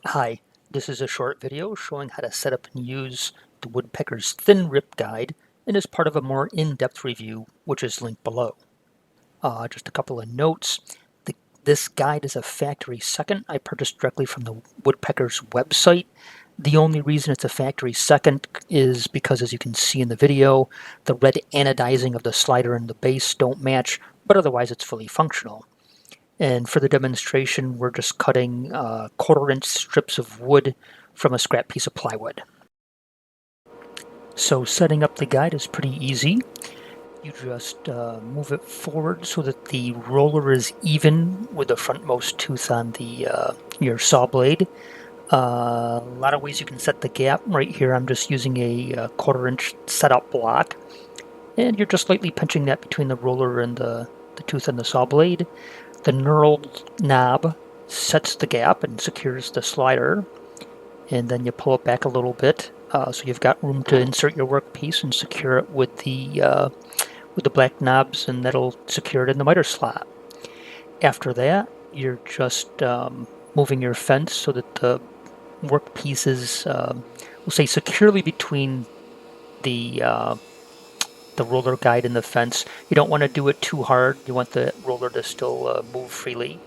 Hi, this is a short video showing how to set up and use the Woodpeckers ThinRip guide and is part of a more in-depth review which is linked below. Just a couple of notes. This guide is a factory second. I purchased directly from the Woodpeckers website. The only reason it's a factory second is because, as you can see in the video, the red anodizing of the slider and the base don't match, but otherwise it's fully functional. And for the demonstration, we're just cutting 1/4-inch strips of wood from a scrap piece of plywood. So setting up the guide is pretty easy. You just move it forward so that the roller is even with the frontmost tooth on the your saw blade. A lot of ways you can set the gap. Right here I'm just using a 1/4-inch setup block. And you're just lightly pinching that between the roller and the tooth and the saw blade. The knurled knob sets the gap and secures the slider, and then you pull it back a little bit so you've got room to insert your workpiece and secure it with the black knobs, and that'll secure it in the miter slot. After that, you're just moving your fence so that the workpiece is, we'll say, securely between the roller guide and the fence. You don't want to do it too hard. You want the roller to still move freely.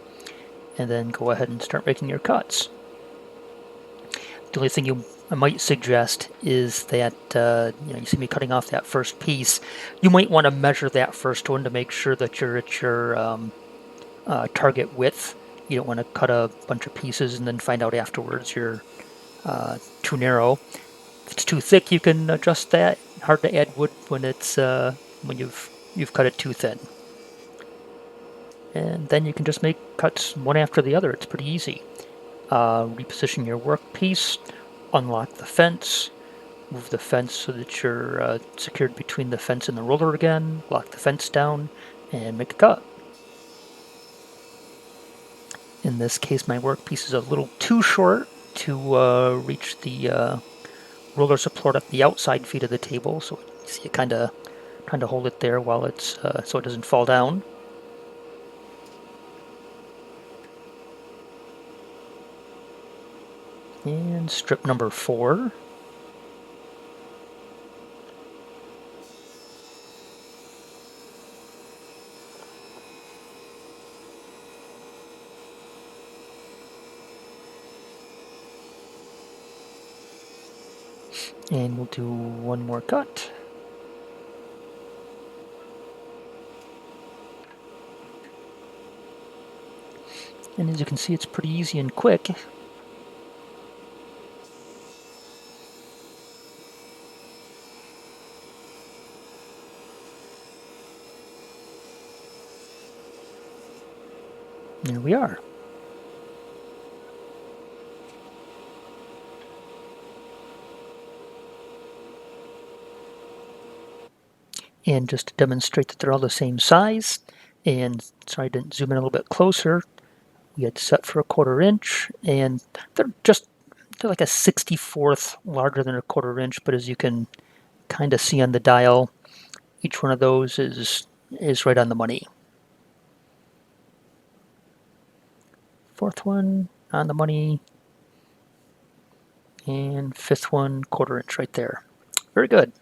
And then go ahead and start making your cuts. The only thing I might suggest is that you see me cutting off that first piece. You might want to measure that first one to make sure that you're at your target width. You don't want to cut a bunch of pieces and then find out afterwards you're too narrow. If it's too thick, you can adjust that. Hard to add wood when it's when you've cut it too thin. And then you can just make cuts one after the other. It's pretty easy. Reposition your workpiece, unlock the fence, move the fence so that you're secured between the fence and the roller again, lock the fence down, and make a cut. In this case, my workpiece is a little too short to reach the roller support at the outside feet of the table, so you see it kind of trying to hold it there while it's so it doesn't fall down. And strip number 4. And we'll do one more cut. And as you can see, it's pretty easy and quick. There we are. And just to demonstrate that they're all the same size, and sorry I didn't zoom in a little bit closer, we had set for 1/4 inch, and they're like a 64th larger than a 1/4 inch, but as you can kind of see on the dial, each one of those is right on the money. 4th one on the money, and 5th one 1/4 inch right there. Very good.